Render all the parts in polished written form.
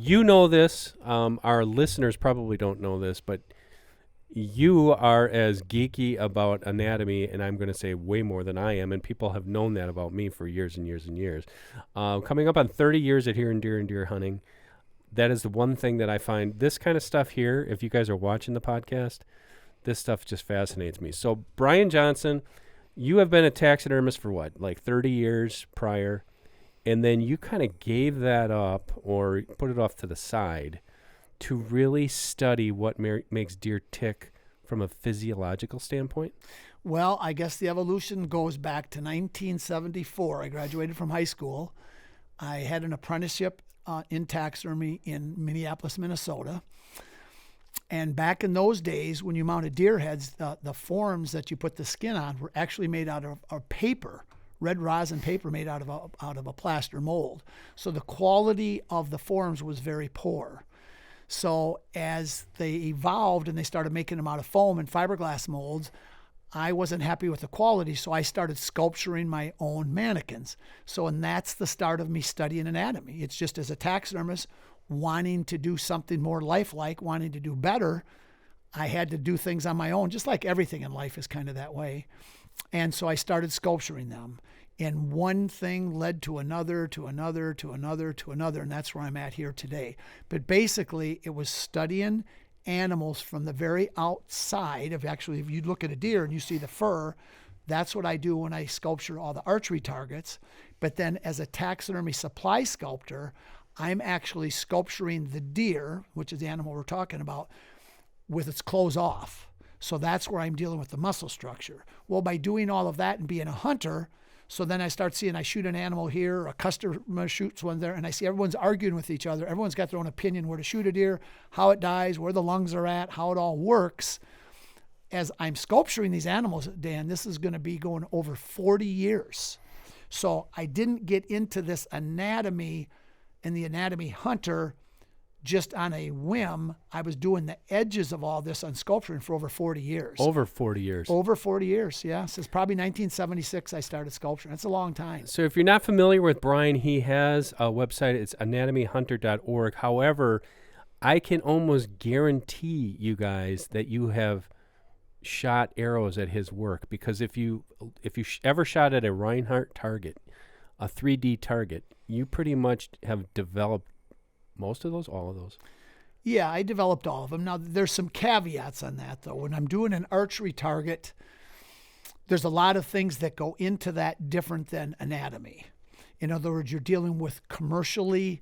you know this. Our listeners probably don't know this, but you are as geeky about anatomy, and I'm going to say way more than I am, and people have known that about me for years and years and years. Coming up on 30 years at Here and Deer Hunting, that is the one thing that I find, this kind of stuff here, if you guys are watching the podcast, this stuff just fascinates me. So, Brian Johnson, you have been a taxidermist for what, like 30 years prior, and then you kind of gave that up or put it off to the side to really study what makes deer tick from a physiological standpoint? Well, I guess the evolution goes back to 1974. I graduated from high school. I had an apprenticeship in taxidermy in Minneapolis, Minnesota. And back in those days, when you mounted deer heads, the forms that you put the skin on were actually made out of paper, red rosin paper made out of a plaster mold. So the quality of the forms was very poor. So as they evolved and they started making them out of foam and fiberglass molds, I wasn't happy with the quality, so I started sculpturing my own mannequins. And that's the start of me studying anatomy. It's just as a taxidermist, wanting to do something more lifelike, wanting to do better, I had to do things on my own, just like everything in life is kind of that way. And so I started sculpturing them. And one thing led to another, to another, to another, to another, and that's where I'm at here today. But basically, it was studying animals from the very outside of, actually, if you look at a deer and you see the fur, that's what I do when I sculpture all the archery targets. But then as a taxidermy supply sculptor, I'm actually sculpturing the deer, which is the animal we're talking about, with its clothes off. So that's where I'm dealing with the muscle structure. Well, by doing all of that and being a hunter, so then I start seeing, I shoot an animal here, a customer shoots one there, and I see everyone's arguing with each other. Everyone's got their own opinion where to shoot a deer, how it dies, where the lungs are at, how it all works. As I'm sculpturing these animals, Dan, this is going to be going over 40 years. So I didn't get into this anatomy and the anatomy hunter just on a whim. I was doing the edges of all this on sculpturing for over 40 years. Over 40 years. Over 40 years, yeah. Since probably 1976 I started sculpturing. That's a long time. So if you're not familiar with Brian, he has a website. It's anatomyhunter.org. However, I can almost guarantee you guys that you have shot arrows at his work, because if you ever shot at a Reinhardt target, a 3D target, you pretty much have developed most of those, all of those. Yeah, I developed all of them. Now, there's some caveats on that, though. When I'm doing an archery target, there's a lot of things that go into that different than anatomy. In other words, you're dealing with commercially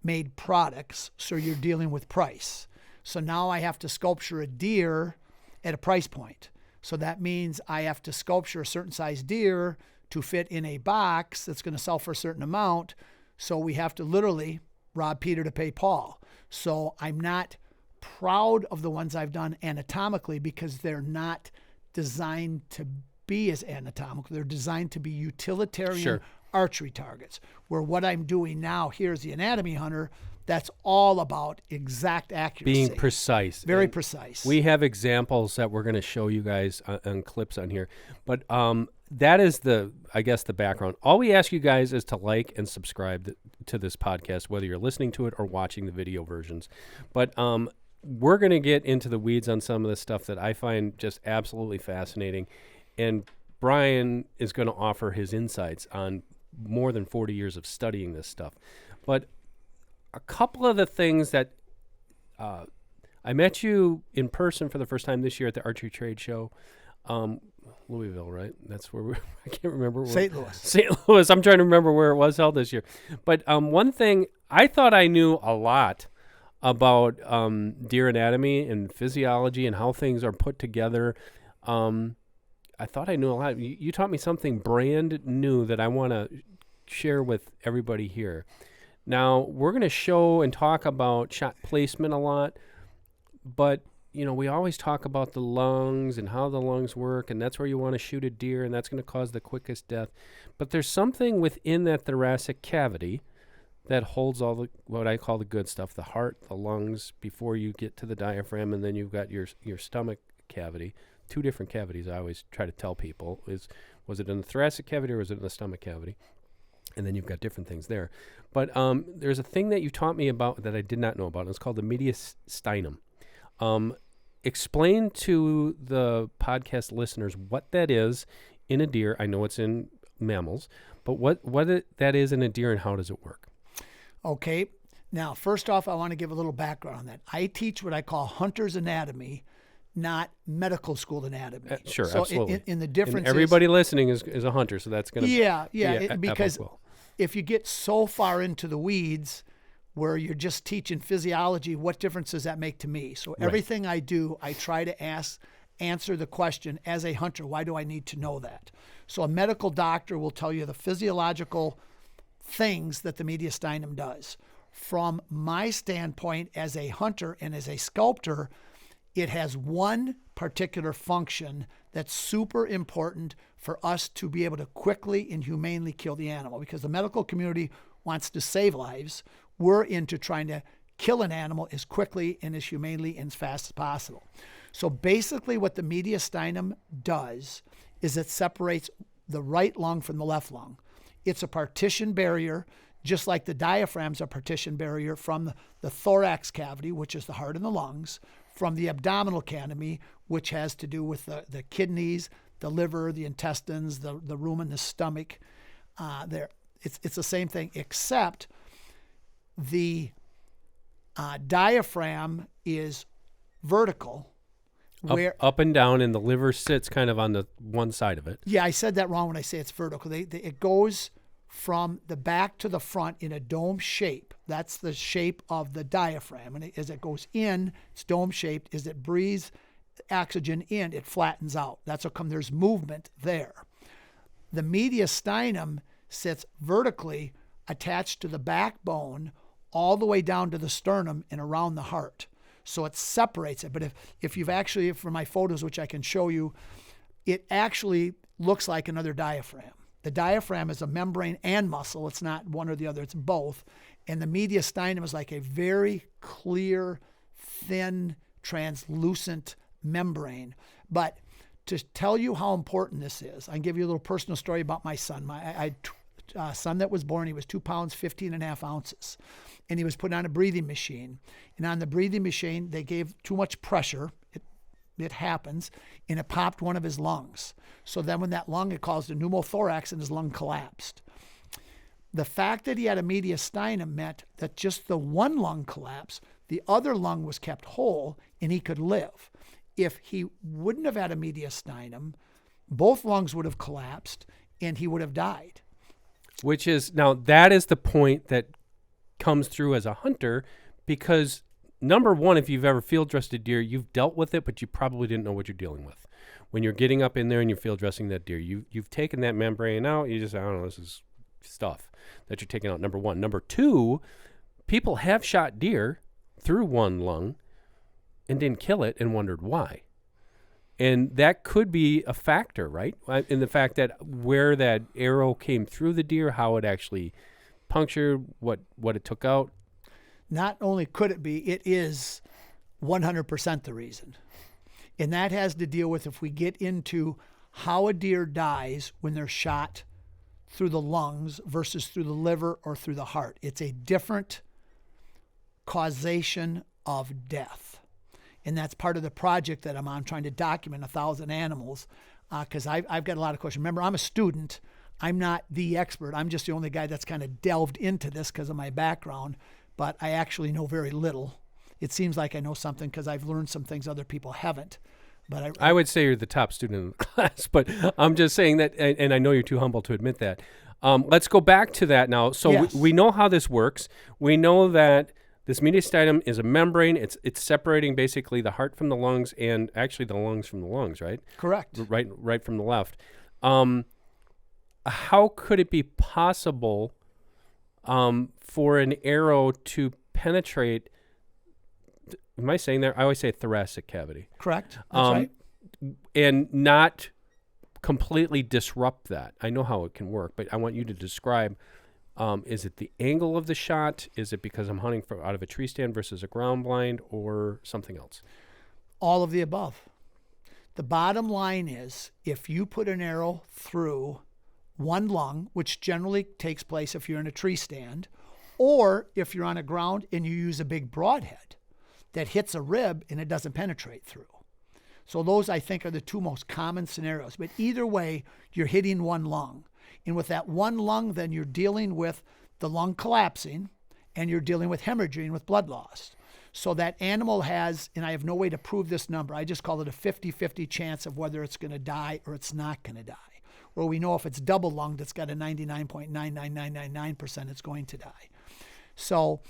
made products, so you're dealing with price. So now I have to sculpture a deer at a price point. So that means I have to sculpture a certain size deer to fit in a box that's going to sell for a certain amount. So we have to literally rob Peter to pay Paul. So I'm not proud of the ones I've done anatomically because they're not designed to be as anatomical. They're designed to be utilitarian archery targets, where what I'm doing now here as the anatomy hunter, that's all about exact accuracy. Being precise. Very precise. We have examples that we're going to show you guys on clips on here. But that is the background. All we ask you guys is to like and subscribe to this podcast, whether you're listening to it or watching the video versions. But we're going to get into the weeds on some of the stuff that I find just absolutely fascinating. And Brian is going to offer his insights on more than 40 years of studying this stuff. But a couple of the things that I met you in person for the first time this year at the Archery Trade Show. Louisville, right? That's where I can't remember. St. Louis. St. Louis. I'm trying to remember where it was held this year. But one thing, I thought I knew a lot about deer anatomy and physiology and how things are put together. I thought I knew a lot. You taught me something brand new that I want to share with everybody here. Now, we're going to show and talk about shot placement a lot, but we always talk about the lungs and how the lungs work, and that's where you want to shoot a deer, and that's going to cause the quickest death. But there's something within that thoracic cavity that holds all the, what I call the good stuff, the heart, the lungs, before you get to the diaphragm, and then you've got your stomach cavity. Two different cavities I always try to tell people. Was it in the thoracic cavity or was it in the stomach cavity? And then you've got different things there. But there's a thing that you taught me about that I did not know about. It's called the mediastinum. Explain to the podcast listeners what that is in a deer. I know it's in mammals, but what that is in a deer and how does it work? Okay. Now, first off, I want to give a little background on that. I teach what I call hunter's anatomy, not medical school anatomy. Sure, so absolutely. In the difference, everybody listening is a hunter, so that's going to because if you get so far into the weeds where you're just teaching physiology, what difference does that make to me? So everything I do, I try to answer the question as a hunter, why do I need to know that? So a medical doctor will tell you the physiological things that the mediastinum does. From my standpoint as a hunter and as a sculptor, it has one particular function that's super important for us to be able to quickly and humanely kill the animal, because the medical community wants to save lives. We're into trying to kill an animal as quickly and as humanely and as fast as possible. So basically what the mediastinum does is it separates the right lung from the left lung. It's a partition barrier, just like the diaphragm's a partition barrier from the thorax cavity, which is the heart and the lungs, from the abdominal cavity, which has to do with the kidneys, the liver, the intestines, the rumen, the stomach. It's the same thing, except the diaphragm is vertical. Up and down, and the liver sits kind of on the one side of it. Yeah, I said that wrong when I say it's vertical. It goes from the back to the front in a dome shape. That's the shape of the diaphragm. And as it goes in, it's dome shaped. As it breathes oxygen in, it flattens out. That's how come there's movement there. The mediastinum sits vertically attached to the backbone all the way down to the sternum and around the heart. So it separates it. But if you've actually, for my photos, which I can show you, it actually looks like another diaphragm. The diaphragm is a membrane and muscle. It's not one or the other, it's both. And the mediastinum is like a very clear, thin, translucent membrane. But to tell you how important this is, I can give you a little personal story about my son. I had a son that was born, he was 2 pounds, 15 and a half ounces. And he was put on a breathing machine. And on the breathing machine, they gave too much pressure. It happens, and it popped one of his lungs. So then when that lung, it caused a pneumothorax and his lung collapsed. The fact that he had a mediastinum meant that just the one lung collapsed, the other lung was kept whole and he could live. If he wouldn't have had a mediastinum, both lungs would have collapsed and he would have died. Which is, now that is the point that comes through as a hunter, because number one, if you've ever field dressed a deer, you've dealt with it, but you probably didn't know what you're dealing with. When you're getting up in there and you're field dressing that deer, you've taken that membrane out. You just, I don't know, this is stuff that you're taking out, number one. Number two, people have shot deer through one lung and didn't kill it and wondered why. And that could be a factor, right? In the fact that where that arrow came through the deer, how it actually punctured, what it took out. Not only could it be, it is 100% the reason. And that has to deal with if we get into how a deer dies when they're shot through the lungs versus through the liver or through the heart. It's a different causation of death. And that's part of the project that I'm on, trying to document 1,000 animals, because I've got a lot of questions. Remember, I'm a student. I'm not the expert. I'm just the only guy that's kind of delved into this because of my background, but I actually know very little. It seems like I know something because I've learned some things other people haven't. But I would say you're the top student in the class, but I'm just saying that, and I know you're too humble to admit that. Let's go back to that now. So yes. we know how this works. We know that this mediastinum is a membrane. It's separating basically the heart from the lungs, and actually the lungs from the lungs, right? Correct. Right from the left. How could it be possible for an arrow to penetrate? Am I saying that? I always say thoracic cavity. Correct. That's right. And not completely disrupt that. I know how it can work, but I want you to describe, is it the angle of the shot? Is it because I'm hunting out of a tree stand versus a ground blind, or something else? All of the above. The bottom line is, if you put an arrow through one lung, which generally takes place if you're in a tree stand, or if you're on a ground and you use a big broadhead that hits a rib and it doesn't penetrate through. So those, I think, are the two most common scenarios. But either way, you're hitting one lung. And with that one lung, then you're dealing with the lung collapsing and you're dealing with hemorrhaging with blood loss. So that animal has, and I have no way to prove this number, I just call it a 50-50 chance of whether it's going to die or it's not going to die. Where we know if it's double lunged, it's got a 99.99999% it's going to die. So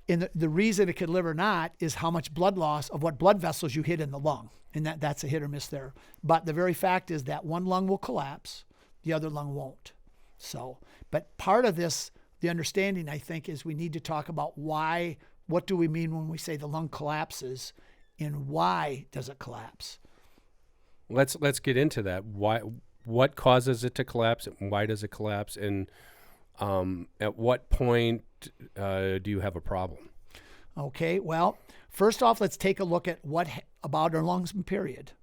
the reason it could live or not is how much blood loss of what blood vessels you hit in the lung. And that's a hit or miss there. But the very fact is that one lung will collapse, the other lung won't. So, but part of this, the understanding, I think, is we need to talk about why, what do we mean when we say the lung collapses and why does it collapse? Let's get into that. Why, what causes it to collapse and why does it collapse? And at what point do you have a problem? Okay, well, first off, let's take a look at what about our lungs, period.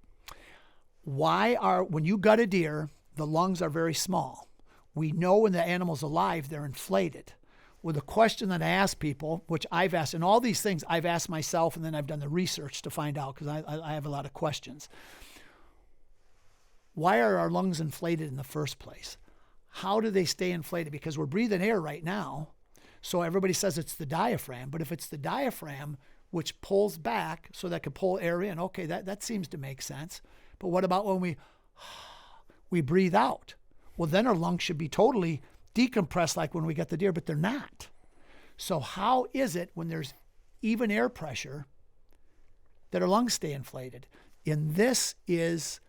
When you gut a deer, the lungs are very small. We know when the animal's alive, they're inflated. Well, the question that I ask people, which I've asked, and all these things I've asked myself, and then I've done the research to find out because I have a lot of questions. Why are our lungs inflated in the first place? How do they stay inflated? Because we're breathing air right now. So everybody says it's the diaphragm, but if it's the diaphragm which pulls back so that could pull air in, okay, that seems to make sense. But what about when we breathe out? Well, then our lungs should be totally decompressed like when we get the deer, but they're not. So how is it when there's even air pressure that our lungs stay inflated? And this has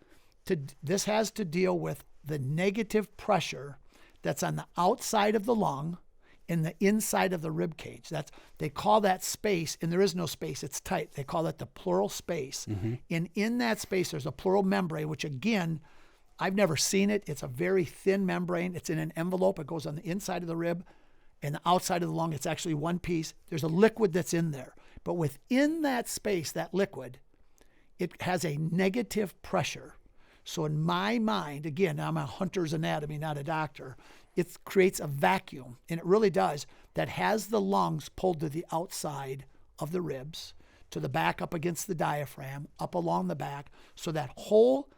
to deal with the negative pressure that's on the outside of the lung and the inside of the rib cage. They call that space, and there is no space, it's tight. They call that the pleural space. Mm-hmm. And in that space, there's a pleural membrane, which again, I've never seen it. It's a very thin membrane. It's in an envelope. It goes on the inside of the rib and the outside of the lung. It's actually one piece. There's a liquid that's in there. But within that space, that liquid, it has a negative pressure. So in my mind, again, I'm a hunter's anatomy, not a doctor, it creates a vacuum, and it really does, that has the lungs pulled to the outside of the ribs, to the back up against the diaphragm, up along the back, so that whole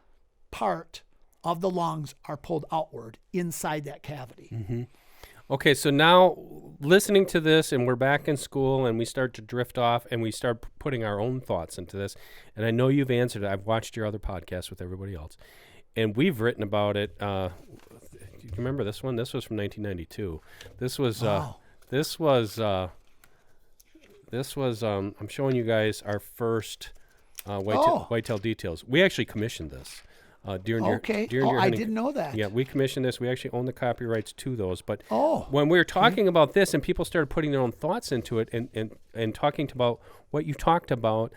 part of the lungs are pulled outward inside that cavity. Mm-hmm. Okay, so now listening to this, and we're back in school, and we start to drift off, and we start putting our own thoughts into this. And I know you've answered it. I've watched your other podcasts with everybody else, and we've written about it. Do you remember this one? This was from 1992. This was. Wow. This was. I'm showing you guys our first whitetail details. We actually commissioned this. Deer and deer I hunting. didn't know that. Yeah, we commissioned this. We actually own the copyrights to those. But when we were talking about this and people started putting their own thoughts into it and talking about what you talked about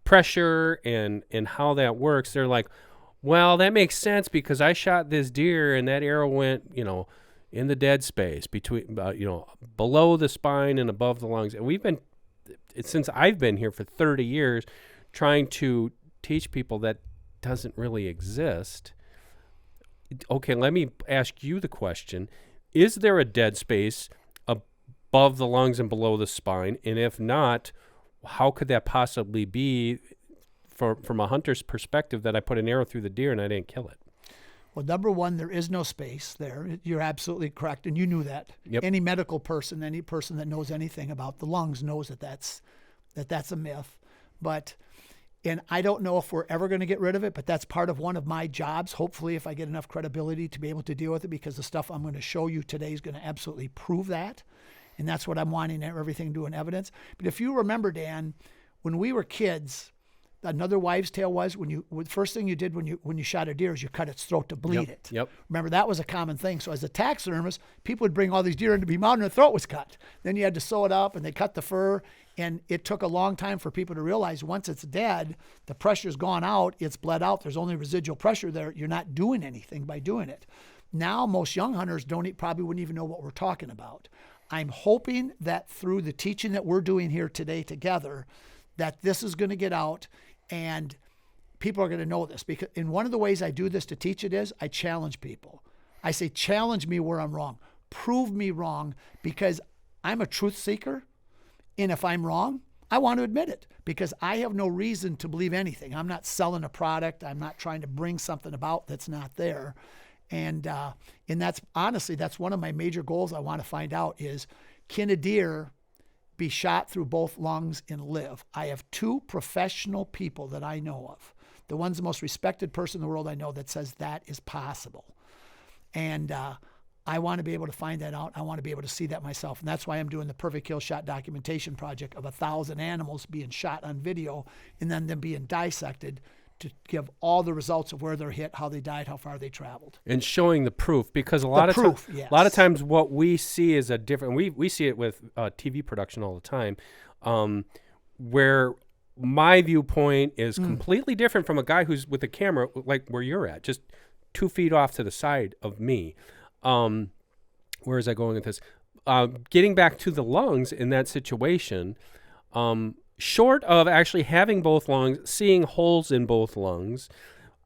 pressure and how that works, they're like, well, that makes sense because I shot this deer and that arrow went, in the dead space between, below the spine and above the lungs. And we've been, since I've been here for 30 years, trying to teach people that doesn't really exist. Okay, let me ask you the question. Is there a dead space above the lungs and below the spine? And if not, how could that possibly be from a hunter's perspective that I put an arrow through the deer and I didn't kill it? Well, number one, there is no space there. You're absolutely correct, and you knew that. Yep. Any medical person, any person that knows anything about the lungs knows that that's a myth. And I don't know if we're ever going to get rid of it, but that's part of one of my jobs, hopefully, if I get enough credibility to be able to deal with it, because the stuff I'm going to show you today is going to absolutely prove that. And that's what I'm wanting, everything to do in evidence. But if you remember, Dan, when we were kids, another wives' tale was the first thing you did when you shot a deer is you cut its throat to bleed it. Yep. Remember, that was a common thing. So as a taxidermist, people would bring all these deer in to be mounted and their throat was cut. Then you had to sew it up and they cut the fur. And it took a long time for people to realize once it's dead, the pressure's gone out, it's bled out, there's only residual pressure there. You're not doing anything by doing it. Now, most young hunters probably wouldn't even know what we're talking about. I'm hoping that through the teaching that we're doing here today together, that this is going to get out and people are going to know this, because in one of the ways I do this to teach it is I challenge people. I say, challenge me where I'm wrong. Prove me wrong, because I'm a truth seeker. And if I'm wrong, I want to admit it, because I have no reason to believe anything. I'm not selling a product. I'm not trying to bring something about that's not there. And that's honestly, that's one of my major goals I want to find out is, can a deer be shot through both lungs and live? I have 2 professional people that I know of. The one's the most respected person in the world I know that says that is possible. And I want to be able to find that out. I want to be able to see that myself. And that's why I'm doing the Perfect Kill Shot documentation project of 1,000 animals being shot on video and then them being dissected to give all the results of where they're hit, how they died, how far they traveled. And showing the proof, because a lot of times what we see is a different, we see it with TV production all the time, where my viewpoint is completely different from a guy who's with a camera, like where you're at, just 2 feet off to the side of me. Where is I going with this? Getting back to the lungs in that situation, short of actually having both lungs, seeing holes in both lungs,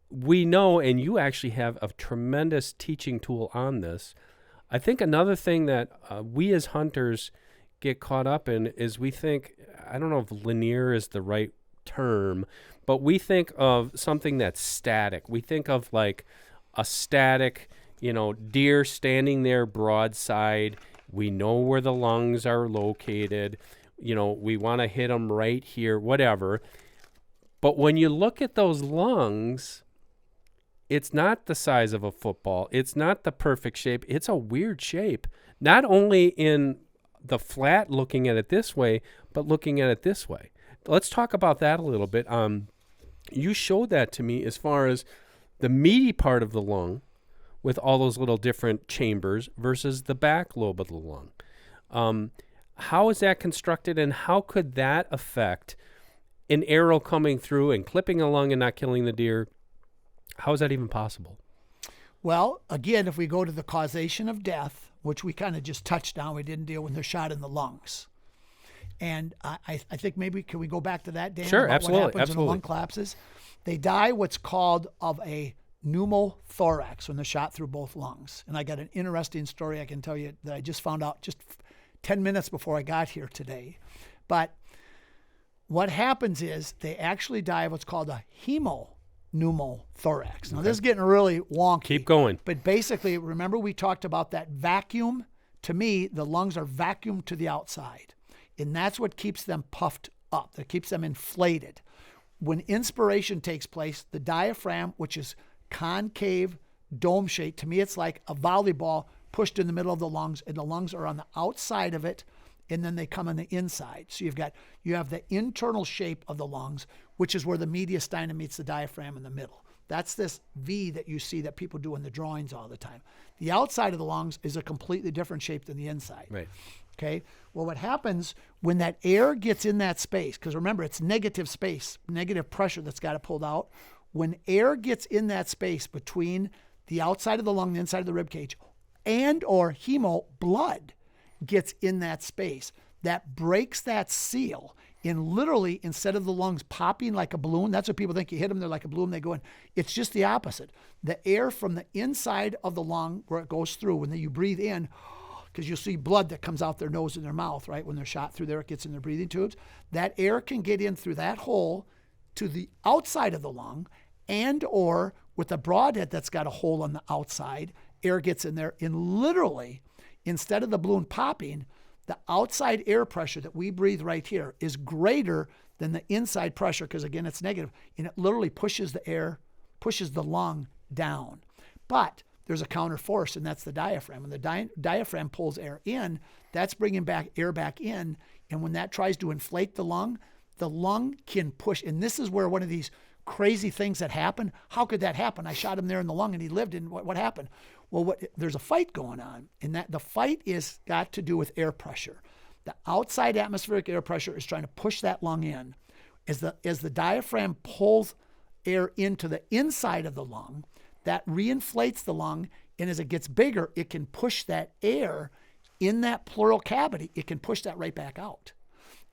we know, and you actually have a tremendous teaching tool on this. I think another thing that we as hunters get caught up in is we think, I don't know if linear is the right term, but we think of something that's static. We think of like a static, deer standing there broadside. We know where the lungs are located. We want to hit them right here, whatever. But when you look at those lungs, it's not the size of a football. It's not the perfect shape. It's a weird shape. Not only in the flat looking at it this way, but looking at it this way. Let's talk about that a little bit. You showed that to me as far as the meaty part of the lung with all those little different chambers versus the back lobe of the lung. How is that constructed, and how could that affect an arrow coming through and clipping a lung and not killing the deer? How is that even possible? Well, again, if we go to the causation of death, which we kind of just touched on, we didn't deal when they're shot in the lungs. And I think maybe, can we go back to that, Dan? Sure, about absolutely. What happens when the lung collapses? They die what's called of a pneumothorax when they're shot through both lungs. And I got an interesting story I can tell you that I just found out just 10 minutes before I got here today. But what happens is they actually die of what's called a pneumothorax. Now, this is getting really wonky. Keep going. But basically, remember we talked about that vacuum? To me, the lungs are vacuumed to the outside. And that's what keeps them puffed up. That keeps them inflated. When inspiration takes place, the diaphragm, which is concave, dome shaped, to me it's like a volleyball pushed in the middle of the lungs, and the lungs are on the outside of it, and then they come on the inside. So you have the internal shape of the lungs, which is where the mediastinum meets the diaphragm in the middle. That's this V that you see that people do in the drawings all the time. The outside of the lungs is a completely different shape than the inside. Right. Okay. Well, what happens when that air gets in that space, because remember, it's negative space, negative pressure that's got it pulled out. When air gets in that space between the outside of the lung and the inside of the rib cage, and or blood gets in that space, that breaks that seal. And literally, instead of the lungs popping like a balloon, that's what people think, you hit them, they're like a balloon, they go in. It's just the opposite. The air from the inside of the lung, where it goes through, when you breathe in, because you'll see blood that comes out their nose and their mouth, right? When they're shot through there, it gets in their breathing tubes. That air can get in through that hole to the outside of the lung, and or with a broadhead that's got a hole on the outside, air gets in there, and literally, instead of the balloon popping, the outside air pressure that we breathe right here is greater than the inside pressure, because again, it's negative, and it literally pushes the lung down. But there's a counter force, and that's the diaphragm. When the diaphragm pulls air in, that's bringing air back in, and when that tries to inflate the lung can push, and this is where one of these crazy things that happen. How could that happen? I shot him there in the lung and he lived, and what happened? Well, there's a fight going on, and that the fight is got to do with air pressure. The outside atmospheric air pressure is trying to push that lung in. As the diaphragm pulls air into the inside of the lung, that reinflates the lung, and as it gets bigger, it can push that air in that pleural cavity. It can push that right back out.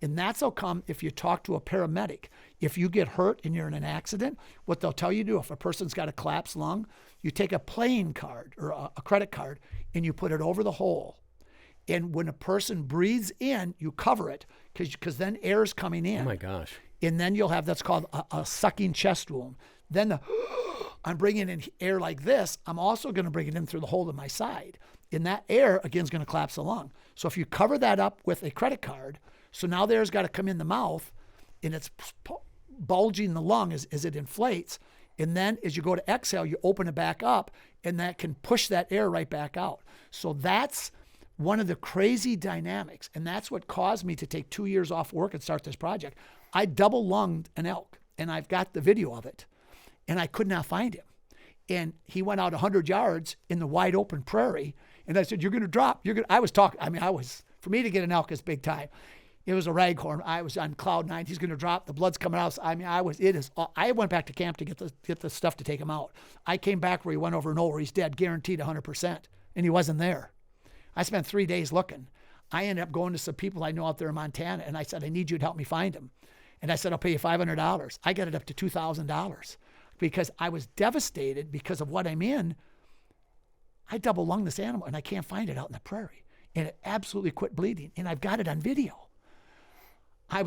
And that's how come if you talk to a paramedic, if you get hurt and you're in an accident, what they'll tell you to do, if a person's got a collapsed lung, you take a playing card or a credit card and you put it over the hole. And when a person breathes in, you cover it because then air is coming in. Oh my gosh. And then you'll have, that's called a sucking chest wound. Then I'm bringing in air like this. I'm also going to bring it in through the hole in my side. And that air, again, is going to collapse the lung. So if you cover that up with a credit card, so now the air's got to come in the mouth and it's bulging the lung as it inflates. And then as you go to exhale, you open it back up and that can push that air right back out. So that's one of the crazy dynamics. And that's what caused me to take 2 years off work and start this project. I double lunged an elk and I've got the video of it and I could not find him. And he went out 100 yards in the wide open prairie. And I said, you're going to drop. For me to get an elk is big time. It was a raghorn. I was on cloud nine. He's going to drop. The blood's coming out. I went back to camp to get the stuff to take him out. I came back where he went over nowhere. He's dead, guaranteed 100%. And he wasn't there. I spent 3 days looking. I ended up going to some people I know out there in Montana, and I said, I need you to help me find him. And I said, I'll pay you $500. I got it up to $2,000 because I was devastated because of what I'm in. I double lunged this animal, and I can't find it out in the prairie. And it absolutely quit bleeding, and I've got it on video. I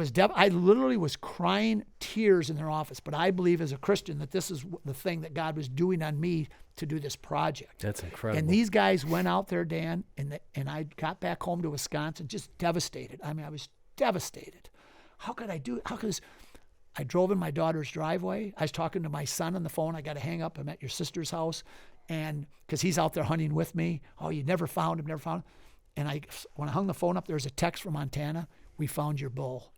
literally was crying tears in their office, but I believe as a Christian that this is the thing that God was doing on me to do this project. That's incredible. And these guys went out there, Dan, and I got back home to Wisconsin just devastated. I was devastated. How could I do it? I drove in my daughter's driveway. I was talking to my son on the phone. I got to hang up. I'm at your sister's house, and because he's out there hunting with me. Oh, you never found him. And when I hung the phone up, there was a text from Montana. We found your bull.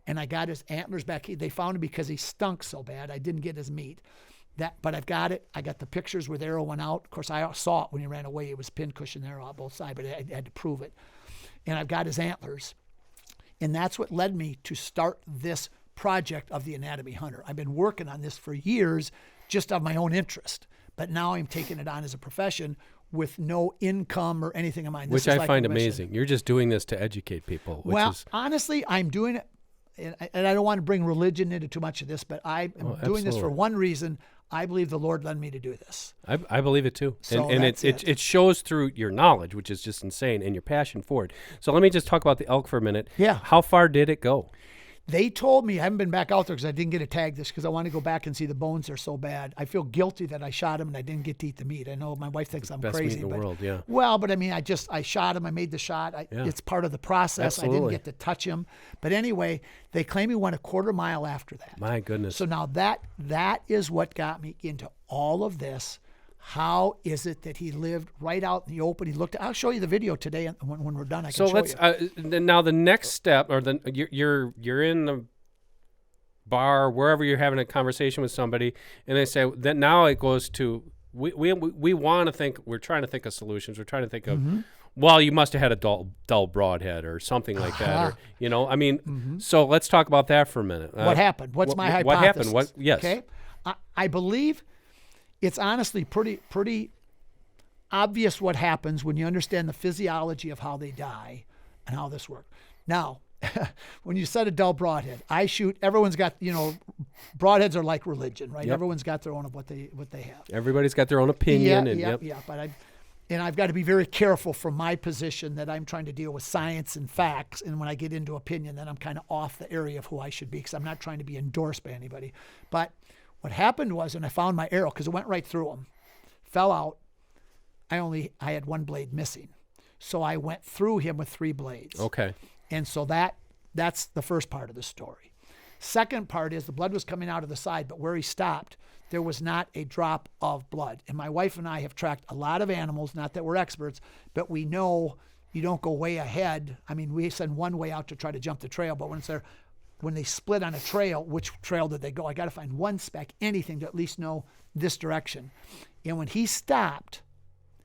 And I got his antlers back. They found him because he stunk so bad. I didn't get his meat. But I've got it. I got the pictures where the arrow went out. Of course, I saw it when he ran away. It was pincushion arrow on both sides, but I had to prove it. And I've got his antlers. And that's what led me to start this project of the Anatomy Hunter. I've been working on this for years just of my own interest. But now I'm taking it on as a profession with no income or anything of mine. Which I find amazing. You're just doing this to educate people. Honestly, I'm doing it. And I don't want to bring religion into too much of this, but I am doing this for one reason. I believe the Lord led me to do this. I believe it too. So and it shows through your knowledge, which is just insane, and your passion for it. So let me just talk about the elk for a minute. Yeah. How far did it go? They told me, I haven't been back out there because I didn't get a tag this because I want to go back and see the bones are so bad. I feel guilty that I shot him and I didn't get to eat the meat. I know my wife thinks I'm best crazy. Meat in the world, yeah. Well, but I mean, I shot him. I made the shot. It's part of the process. Absolutely. I didn't get to touch him. But anyway, they claim he went a quarter mile after that. My goodness. So now that is what got me into all of this. How is it that he lived right out in the open? He looked. I'll show you the video today when we're done. I can show you. Now the next step, or you're in the bar, wherever you're having a conversation with somebody, and they say that now it goes to we want to think. We're trying to think of solutions. We're trying to think of. Well, you must have had a dull broadhead or something like that, or So let's talk about that for a minute. What happened? What's my hypothesis? What happened? Yes. Okay. I believe it's honestly pretty obvious what happens when you understand the physiology of how they die and how this works. Now, when you said a dull broadhead, I shoot. Everyone's got, broadheads are like religion, right? Yep. Everyone's got their own of what they have. Everybody's got their own opinion. Yeah. But I've got to be very careful from my position that I'm trying to deal with science and facts. And when I get into opinion, then I'm kind of off the area of who I should be because I'm not trying to be endorsed by anybody. But what happened was, when I found my arrow, because it went right through him, fell out. I had one blade missing, so I went through him with 3 blades. Okay. And so that's the first part of the story. Second part is the blood was coming out of the side, but where he stopped, there was not a drop of blood. And my wife and I have tracked a lot of animals, not that we're experts, but we know you don't go way ahead. I mean, we send one way out to try to jump the trail, but when they split on a trail, which trail did they go? I got to find one speck, anything to at least know this direction. And when he stopped,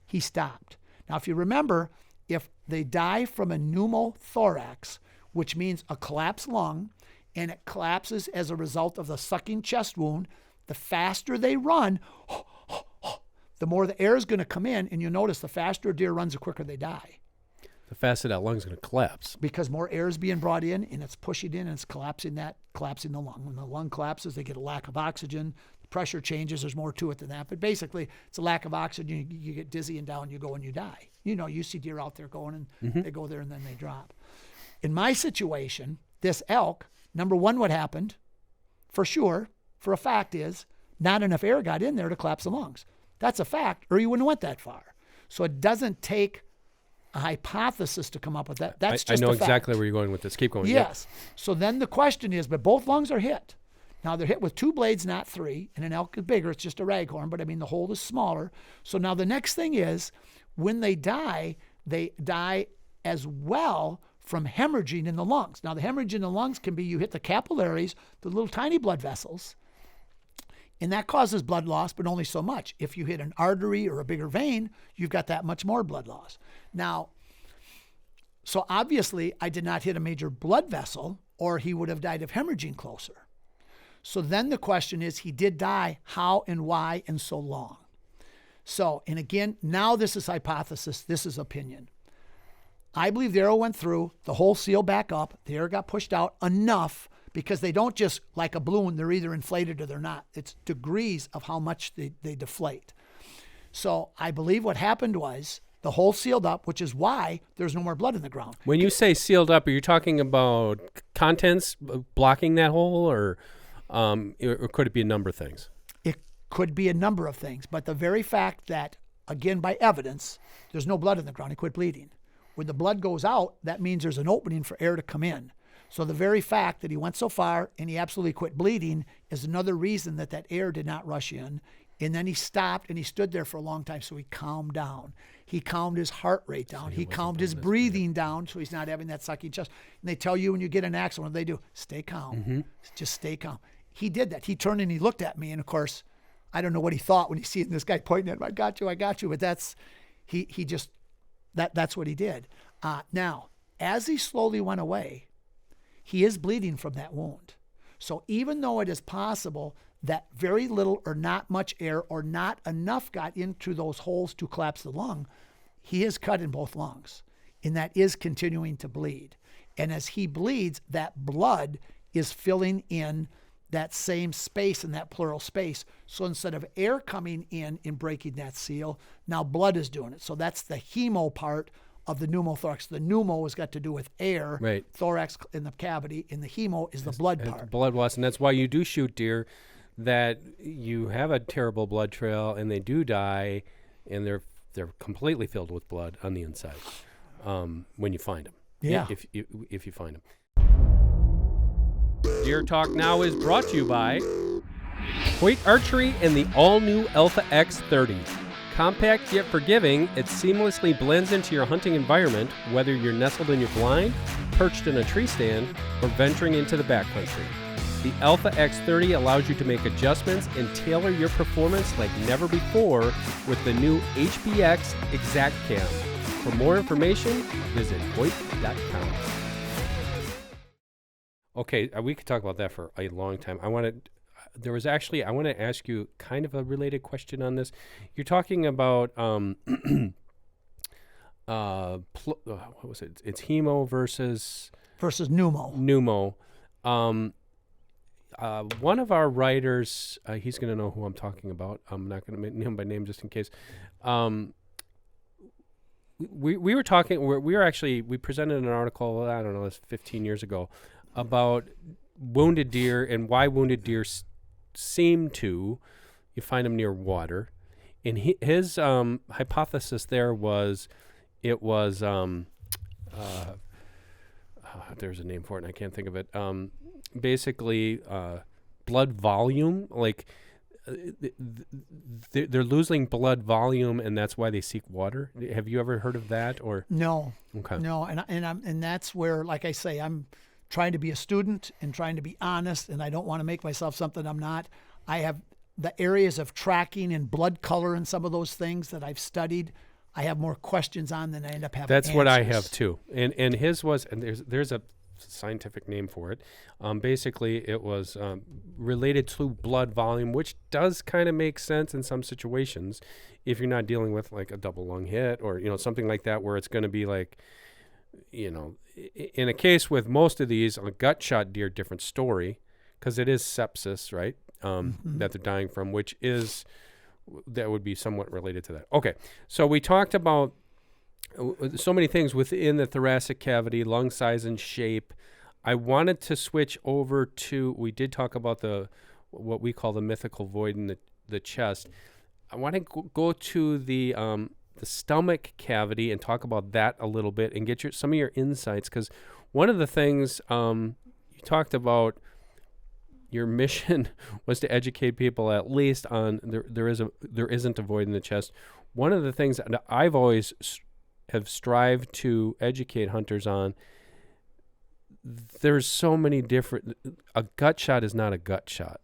he stopped. Now, if you remember, if they die from a pneumothorax, which means a collapsed lung, and it collapses as a result of the sucking chest wound, the faster they run, the more the air is going to come in, and you'll notice the faster a deer runs, the quicker they die. The faster that lung's going to collapse. because more air is being brought in and it's pushing in and it's collapsing the lung. When the lung collapses, they get a lack of oxygen. The pressure changes. There's more to it than that. But basically, it's a lack of oxygen. You get dizzy and down, you go and you die. You see deer out there going and they go there and then they drop. In my situation, this elk, number one, what happened, for sure, for a fact, is not enough air got in there to collapse the lungs. That's a fact, or you wouldn't have went that far. So it doesn't take a hypothesis to come up with that. That's just I know a fact. exactly where you're going with this. Keep going. Yes. So then the question is, but both lungs are hit. Now they're hit with 2 blades, not 3, and an elk is bigger. It's just a raghorn, but I mean the hole is smaller. So now the next thing is, when they die as well from hemorrhaging in the lungs. Now the hemorrhage in the lungs can be you hit the capillaries, the little tiny blood vessels, and that causes blood loss, but only so much. If you hit an artery or a bigger vein, you've got that much more blood loss. Now, so obviously I did not hit a major blood vessel, or he would have died of hemorrhaging closer. So then the question is, he did die, how and why and so long? So, and again, now this is hypothesis, this is opinion. I believe the arrow went through, the hole sealed back up, the air got pushed out enough, because they don't just, like a balloon, they're either inflated or they're not. It's degrees of how much they deflate. So I believe what happened was the hole sealed up, which is why there's no more blood in the ground. When you say sealed up, are you talking about contents blocking that hole, or could it be a number of things? It could be a number of things, but the very fact that, again, by evidence, there's no blood in the ground, it quit bleeding. When the blood goes out, that means there's an opening for air to come in. So the very fact that he went so far and he absolutely quit bleeding is another reason that air did not rush in. And then he stopped and he stood there for a long time, so he calmed down. He calmed his heart rate down. He calmed his breathing down, so he's not having that sucking chest. And they tell you when you get in an accident, what do they do? Stay calm. Just stay calm. He did that. He turned and he looked at me, and of course, I don't know what he thought when he seen this guy pointing at him. I got you. But that's that's what he did. Now, as he slowly went away, he is bleeding from that wound. So even though it is possible that very little or not much air or not enough got into those holes to collapse the lung, he is cut in both lungs, and that is continuing to bleed. And as he bleeds, that blood is filling in that same space, in that pleural space. So instead of air coming in and breaking that seal, now blood is doing it. So that's the hemo part of the pneumothorax. The pneumo has got to do with air, right. Thorax in the cavity, and the hemo is the blood part. Blood loss, and that's why you do shoot deer that you have a terrible blood trail, and they do die, and they're completely filled with blood on the inside when you find them. Yeah. If you find them. Deer Talk Now is brought to you by Hoyt Archery and the all-new Alpha X30. Compact yet forgiving, it seamlessly blends into your hunting environment, whether you're nestled in your blind, perched in a tree stand, or venturing into the backcountry. The Alpha X30 allows you to make adjustments and tailor your performance like never before with the new HBX Exact Cam. For more information, visit Hoyt.com. Okay, we could talk about that for a long time. I want to ask you kind of a related question on this. You're talking about what was it? It's hemo versus pneumo. Pneumo. One of our writers, he's going to know who I'm talking about. I'm not going to mention him by name just in case. We were talking. We presented an article. I don't know, it's 15 years ago, about wounded deer and why wounded deer seem to, you find them near water, and his hypothesis there was, it was there's a name for it and I can't think of it. Basically, blood volume, like they're losing blood volume, and that's why they seek water. Have you ever heard of that? Or no? Okay. No, and that's where, like I say, I'm trying to be a student and trying to be honest, and I don't want to make myself something I'm not. I have the areas of tracking and blood color and some of those things that I've studied. I have more questions on than I end up having. That's answers. What I have too. And his was, and there's a scientific name for it. Basically, it was related to blood volume, which does kind of make sense in some situations if you're not dealing with like a double lung hit or something like that, where it's going to be like in a case with most of these, a gut shot deer, different story, because it is sepsis, right? That they're dying from, that would be somewhat related to that. Okay, so we talked about so many things within the thoracic cavity, lung size and shape. I wanted to switch over to, we did talk about what we call the mythical void in the chest. I want to go to the stomach cavity and talk about that a little bit and get some of your insights, because one of the things you talked about, your mission was to educate people at least on there isn't a void in the chest. One of the things that I've always have strived to educate hunters on, there's so many different, a gut shot is not a gut shot.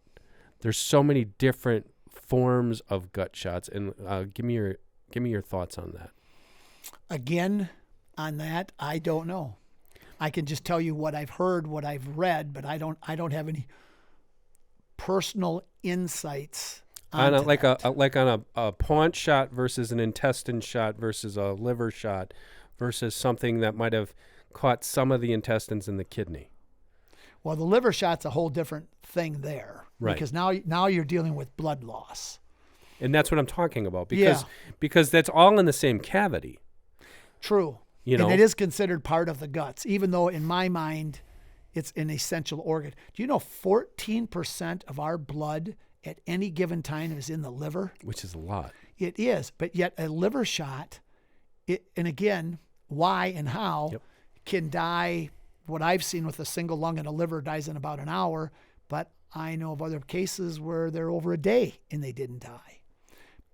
There's so many different forms of gut shots, and give me your thoughts on that. Again, on that, I don't know. I can just tell you what I've heard, what I've read, but I don't have any personal insights on a paunch shot versus an intestine shot versus a liver shot versus something that might have caught some of the intestines in the kidney. Well, the liver shot's a whole different thing there, right? Because now you're dealing with blood loss, and that's what I'm talking about, because that's all in the same cavity. True, and it is considered part of the guts, even though in my mind it's an essential organ. Do you know 14% of our blood at any given time is in the liver? Which is a lot. It is, but yet a liver shot, and again, why and how, can die. What I've seen with a single lung and a liver dies in about an hour, but I know of other cases where they're over a day and they didn't die.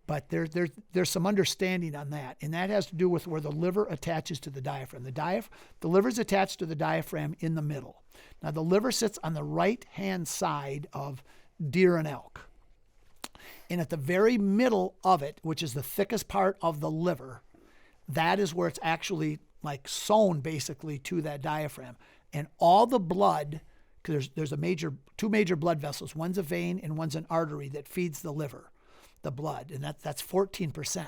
But there's some understanding on that, and that has to do with where the liver attaches to the diaphragm. The liver's attached to the diaphragm in the middle. Now, the liver sits on the right-hand side of deer and elk. And at the very middle of it, which is the thickest part of the liver, that is where it's actually like sewn basically to that diaphragm. And all the blood, because there's two major blood vessels. One's a vein and one's an artery that feeds the liver, the blood. And that's 14%.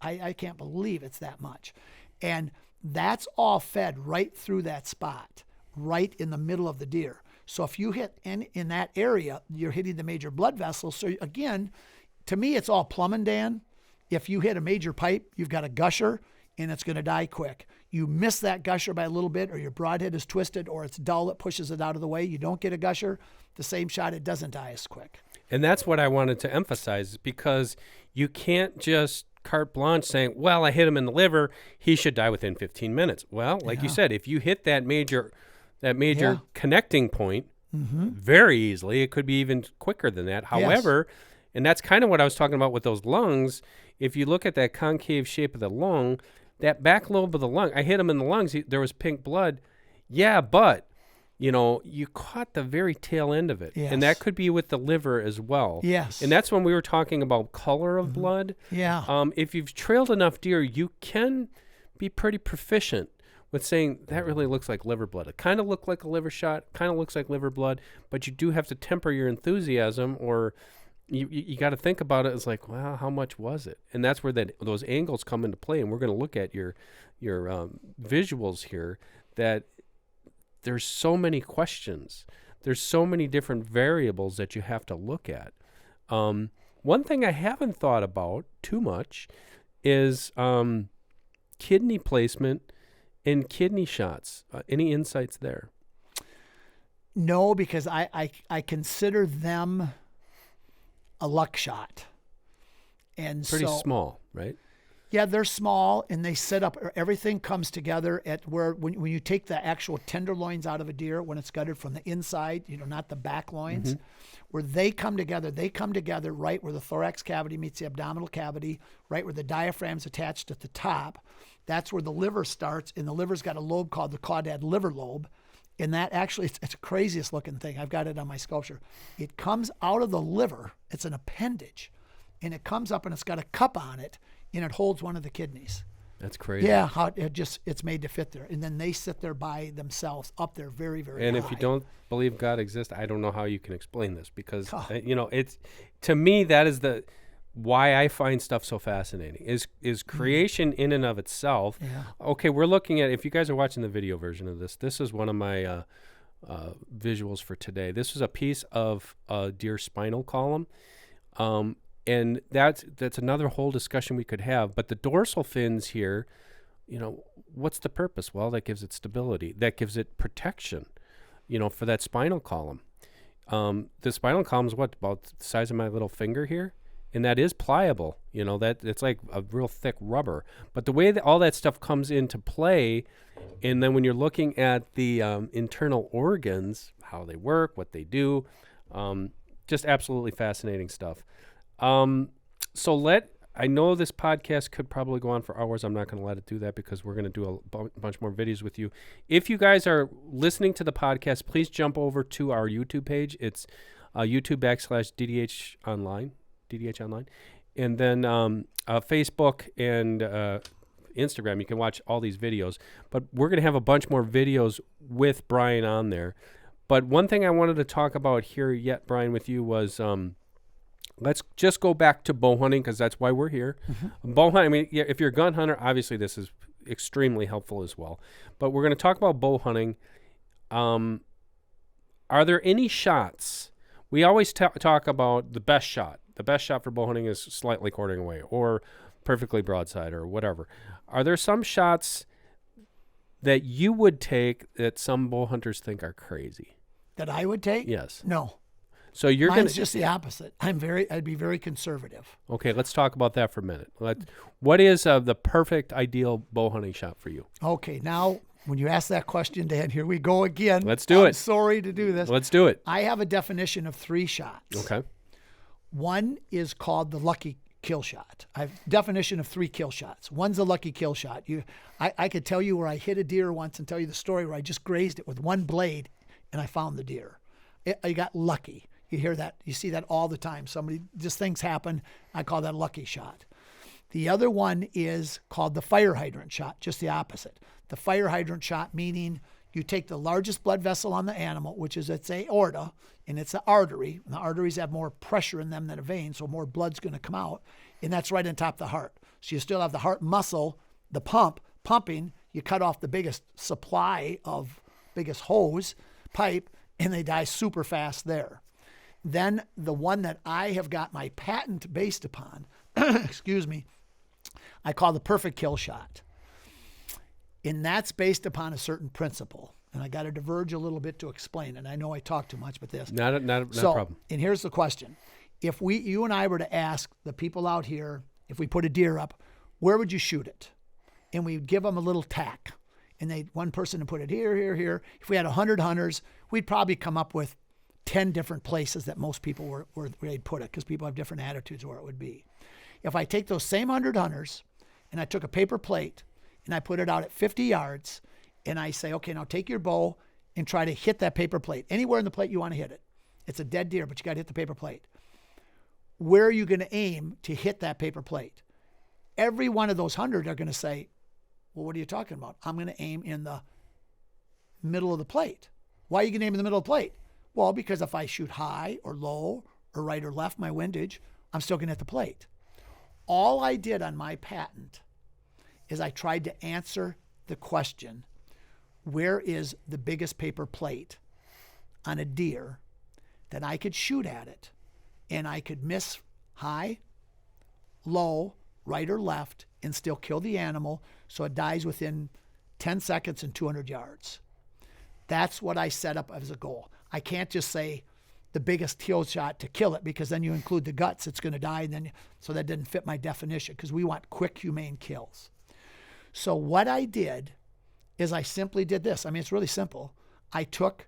I can't believe it's that much. And that's all fed right through that spot, right in the middle of the deer. So if you hit in that area, you're hitting the major blood vessels. So again, to me, it's all plumbing, Dan. If you hit a major pipe, you've got a gusher, and it's going to die quick. You miss that gusher by a little bit, or your broadhead is twisted, or it's dull, it pushes it out of the way. You don't get a gusher. The same shot, it doesn't die as quick. And that's what I wanted to emphasize, because you can't just carte blanche saying, well, I hit him in the liver, he should die within 15 minutes. Well, like you said, if you hit that major connecting point very easily, it could be even quicker than that. However, and that's kind of what I was talking about with those lungs. If you look at that concave shape of the lung, that back lobe of the lung, I hit him in the lungs, there was pink blood. Yeah, but, you caught the very tail end of it. Yes. And that could be with the liver as well. Yes. And that's when we were talking about color of blood. Yeah. If you've trailed enough deer, you can be pretty proficient with saying that really looks like liver blood. It kind of looked like a liver shot, kind of looks like liver blood, but you do have to temper your enthusiasm, or you got to think about it as like, well, how much was it? And that's where those angles come into play. And we're going to look at your visuals here, that there's so many questions. There's so many different variables that you have to look at. One thing I haven't thought about too much is kidney placement and kidney shots. Any insights there? No, because I consider them a luck shot. And pretty small, right? Yeah, they're small, and they set up, everything comes together at where, when you take the actual tenderloins out of a deer, when it's gutted from the inside, not the back loins, where they come together right where the thorax cavity meets the abdominal cavity, right where the diaphragm's attached at the top. That's where the liver starts, and the liver's got a lobe called the caudad liver lobe. And that actually, it's the craziest looking thing. I've got it on my sculpture. It comes out of the liver. It's an appendage. And it comes up, and it's got a cup on it, and it holds one of the kidneys. That's crazy. Yeah, how it's made to fit there. And then they sit there by themselves up there very, very high. And if you don't believe God exists, I don't know how you can explain this, because, it's, to me, that is why I find stuff so fascinating is creation in and of itself. Yeah. Okay, we're looking at, if you guys are watching the video version of this is one of my visuals for today. This is a piece of a deer spinal column. And that's another whole discussion we could have. But the dorsal fins here, what's the purpose? Well, that gives it stability. That gives it protection, for that spinal column. The spinal column is about the size of my little finger here, and that is pliable. That it's like a real thick rubber. But the way that all that stuff comes into play, and then when you're looking at the internal organs, how they work, what they do, just absolutely fascinating stuff. I know this podcast could probably go on for hours. I'm not going to let it do that because we're going to do a bunch more videos with you. If you guys are listening to the podcast, please jump over to our YouTube page. It's YouTube.com/DDH Online. And then Facebook and Instagram, you can watch all these videos. But we're going to have a bunch more videos with Brian on there. But one thing I wanted to talk about here yet, Brian, with you was... let's just go back to bow hunting because that's why we're here. Mm-hmm. Bow hunting, if you're a gun hunter, obviously this is extremely helpful as well. But we're going to talk about bow hunting. Are there any shots? We always talk about the best shot. The best shot for bow hunting is slightly quartering away or perfectly broadside or whatever. Are there some shots that you would take that some bow hunters think are crazy? That I would take? Yes. No. So you're Mine's just the opposite. I'd be very conservative. Okay, let's talk about that for a minute. What is the perfect ideal bow hunting shot for you? Okay, now when you ask that question, Dan, here we go again. Let's do it. I'm sorry to do this. Let's do it. I have a definition of 3 shots. Okay. One is called the lucky kill shot. I have definition of 3 kill shots. One's a lucky kill shot. I could tell you where I hit a deer once and tell you the story where I just grazed it with one blade and I found the deer. I got lucky. You hear that. You see that all the time. Just things happen. I call that a lucky shot. The other one is called the fire hydrant shot, just the opposite. The fire hydrant shot meaning you take the largest blood vessel on the animal, which is its aorta, and it's an artery. And the arteries have more pressure in them than a vein, so more blood's going to come out. And that's right on top of the heart. So you still have the heart muscle, the pumping. You cut off the biggest hose, pipe, and they die super fast there. Then the one that I have got my patent based upon, excuse me, I call the perfect kill shot. And that's based upon a certain principle. And I got to diverge a little bit to explain it. I know I talk too much with this. Not a problem. And here's the question. If you and I were to ask the people out here, if we put a deer up, where would you shoot it? And we'd give them a little tack. And one person would put it here, here, here. If we had 100 hunters, we'd probably come up with 10 different places that most people where they'd put it because people have different attitudes where it would be. If I take those same 100 hunters and I took a paper plate and I put it out at 50 yards and I say, okay, now take your bow and try to hit that paper plate. Anywhere in the plate you want to hit it. It's a dead deer, but you got to hit the paper plate. Where are you going to aim to hit that paper plate? Every one of those 100 are going to say, well, what are you talking about? I'm going to aim in the middle of the plate. Why are you going to aim in the middle of the plate? Well, because if I shoot high or low or right or left, my windage, I'm still going to hit the plate. All I did on my patent is I tried to answer the question, where is the biggest paper plate on a deer that I could shoot at it and I could miss high, low, right or left and still kill the animal so it dies within 10 seconds and 200 yards. That's what I set up as a goal. I can't just say the biggest kill shot to kill it because then you include the guts, it's going to die. And then, so that didn't fit my definition because we want quick, humane kills. So what I did is I simply did this. I mean, it's really simple. I took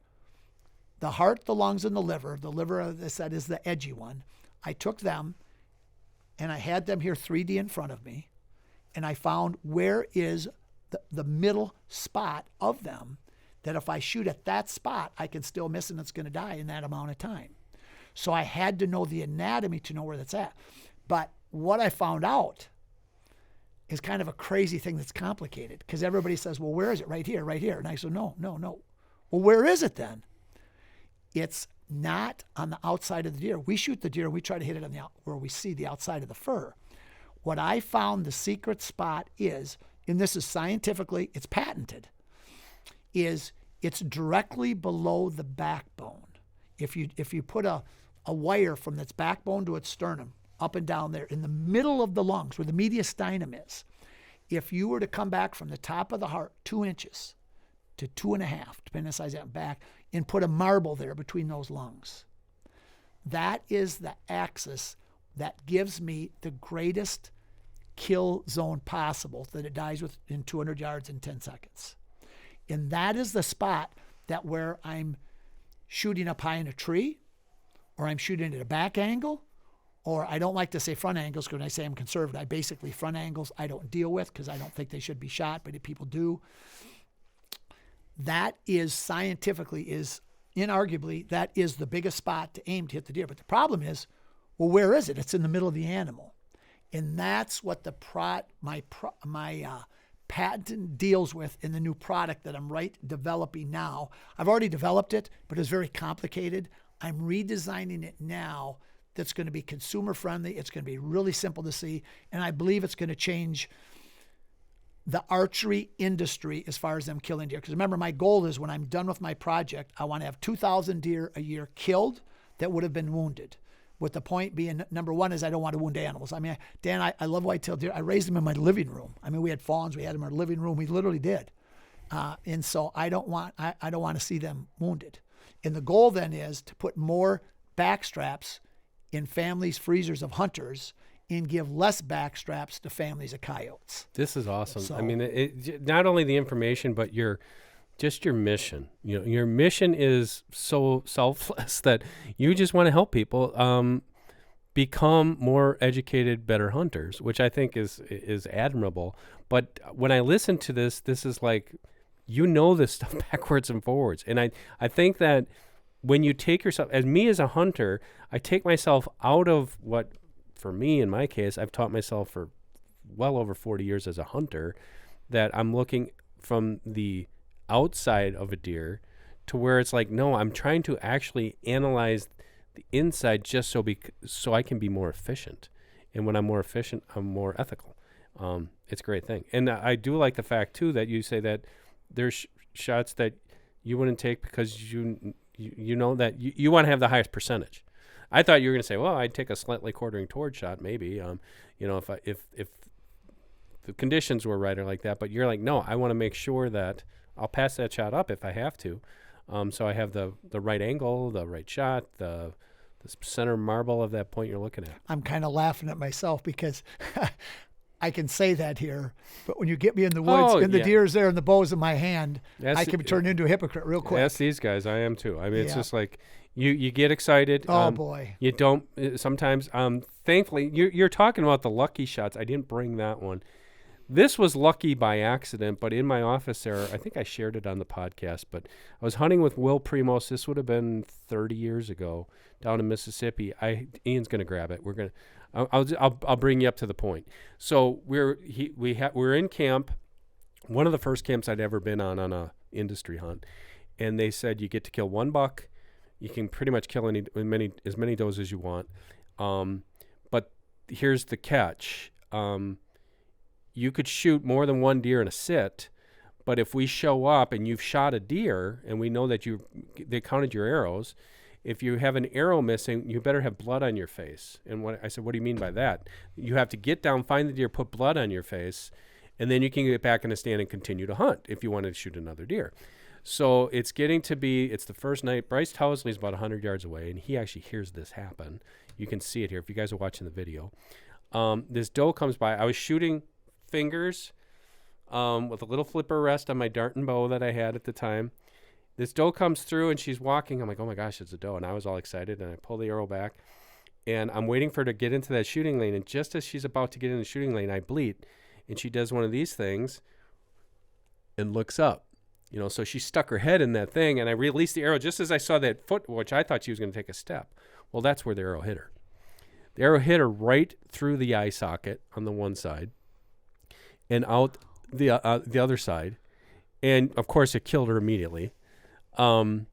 the heart, the lungs, and the liver. The liver, as I said, is the edgy one. I took them and I had them here 3D in front of me. And I found where is the middle spot of them that if I shoot at that spot, I can still miss and it's going to die in that amount of time. So I had to know the anatomy to know where that's at. But what I found out is kind of a crazy thing that's complicated because everybody says, well, where is it? Right here, right here. And I said, no. Well, where is it then? It's not on the outside of the deer. We shoot the deer, we try to hit it on where we see the outside of the fur. What I found the secret spot is, and this is scientifically, it's patented, is it's directly below the backbone. If you put a wire from its backbone to its sternum, up and down there, in the middle of the lungs, where the mediastinum is, if you were to come back from the top of the heart 2 inches to 2.5, depending on the size of that back, and put a marble there between those lungs, that is the axis that gives me the greatest kill zone possible, that it dies within 200 yards in 10 seconds. And that is the spot that where I'm shooting up high in a tree, or I'm shooting at a back angle, or I don't like to say front angles because when I say I'm conservative, I basically front angles I don't deal with because I don't think they should be shot, but if people do, that is scientifically, is inarguably, that is the biggest spot to aim to hit the deer. But the problem is, well, where is it? It's in the middle of the animal. And that's what my patent deals with in the new product that I'm developing now. I've already developed it, but it's very complicated. I'm redesigning it now. That's going to be consumer friendly. It's going to be really simple to see. And I believe it's going to change the archery industry as far as them killing deer. Because remember, my goal is when I'm done with my project, I want to have 2,000 deer a year killed that would have been wounded. With the point being, number one is I don't want to wound animals. I mean, Dan, I love whitetail deer. I raised them in my living room. I mean, we had fawns. We had them in our living room. We literally did. And so I don't want to see them wounded. And the goal then is to put more back straps in families' freezers of hunters and give less back straps to families of coyotes. This is awesome. So, I mean, it not only the information, but your mission. You know, your mission is so selfless that you just want to help people become more educated, better hunters, which I think is admirable. But when I listen to this is like, you know, this stuff backwards and forwards. And I think that when you take yourself, as me as a hunter, I take myself out of what, for me, in my case, I've taught myself for well over 40 years as a hunter, that I'm looking from the outside of a deer to where it's like, no, I'm trying to actually analyze the inside just so I can be more efficient. And when I'm more efficient, I'm more ethical. It's a great thing. And I do like the fact, too, that you say that there's shots that you wouldn't take because you know that you want to have the highest percentage. I thought you were going to say, well, I'd take a slightly quartering toward shot, maybe, if the conditions were right or like that. But you're like, no, I want to make sure that I'll pass that shot up if I have to. So I have the right angle, the right shot, the center marble of that point you're looking at. I'm kind of laughing at myself because I can say that here, but when you get me in the woods and the deer's there and the bow's in my hand, I can turn into a hypocrite real quick. That's these guys. I am too. I mean, it's just like you get excited. Oh, boy. You don't sometimes. Thankfully, you're talking about the lucky shots. I didn't bring that one. This was lucky by accident, but in my office there, I think I shared it on the podcast, but I was hunting with Will Primos. This would have been 30 years ago down in Mississippi. Ian's going to grab it. I'll bring you up to the point. So we're in camp, one of the first camps I'd ever been on a industry hunt, and they said you get to kill one buck. You can pretty much kill as many does as you want. But here's the catch. You could shoot more than one deer in a sit, but if we show up and you've shot a deer and we know that they counted your arrows, if you have an arrow missing, you better have blood on your face. And I said, what do you mean by that? You have to get down, find the deer, put blood on your face, and then you can get back in the stand and continue to hunt if you want to shoot another deer. So it's the first night. Bryce Towsley's about 100 yards away, and he actually hears this happen. You can see it here if you guys are watching the video. This doe comes by. I was shooting fingers with a little flipper rest on my dart and bow that I had at the time. This doe comes through and she's walking. I'm like, oh my gosh, it's a doe. And I was all excited and I pull the arrow back and I'm waiting for her to get into that shooting lane. And just as she's about to get in the shooting lane, I bleat and she does one of these things and looks up. So she stuck her head in that thing and I released the arrow just as I saw that foot, which I thought she was going to take a step. Well, that's where the arrow hit her. The arrow hit her right through the eye socket on the one side and out the other side. And, of course, it killed her immediately. And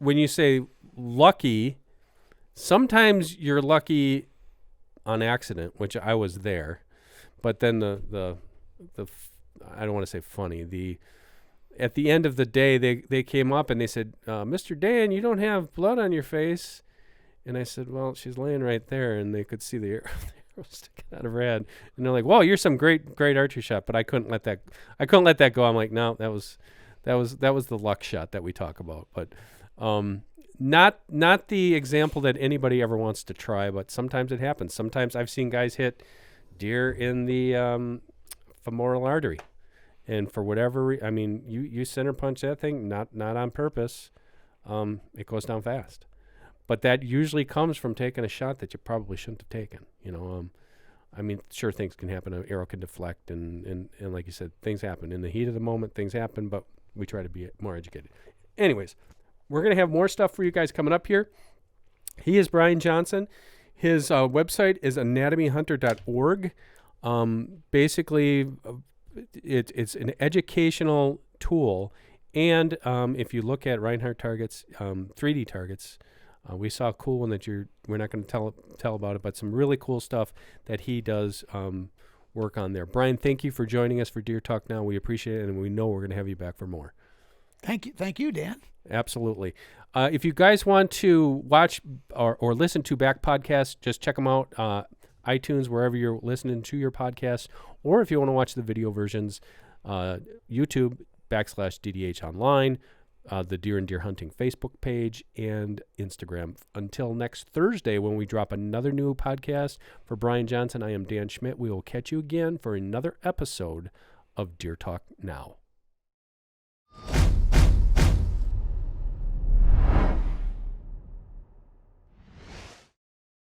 when you say lucky, sometimes you're lucky on accident, which I was there. But then the I don't want to say funny. At the end of the day, they came up and they said, Mr. Dan, you don't have blood on your face. And I said, well, she's laying right there, and they could see the arrow sticking out of her head. And they're like, "Whoa, you're some great archery shot." But I couldn't let that go. I'm like, no, that was the luck shot that we talk about. But not the example that anybody ever wants to try. But sometimes it happens. Sometimes I've seen guys hit deer in the femoral artery, and for whatever you center punch that thing, not on purpose. It goes down fast. But that usually comes from taking a shot that you probably shouldn't have taken. Sure, things can happen. An arrow can deflect, and like you said, things happen. In the heat of the moment, things happen, but we try to be more educated. Anyways, we're going to have more stuff for you guys coming up here. He is Brian Johnson. His website is anatomyhunter.org. Basically, it's an educational tool. And if you look at Reinhardt targets, 3D targets, we saw a cool one that we're not going to tell about it, but some really cool stuff that he does work on there. Brian, thank you for joining us for Deer Talk Now. We appreciate it, and we know we're going to have you back for more. Thank you, Dan. Absolutely. If you guys want to watch or listen to back podcasts, just check them out. iTunes, wherever you're listening to your podcasts, or if you want to watch the video versions, YouTube /DDH Online, the Deer and Deer Hunting Facebook page, and Instagram. Until next Thursday when we drop another new podcast for Brian Johnson, I am Dan Schmidt. We will catch you again for another episode of Deer Talk Now.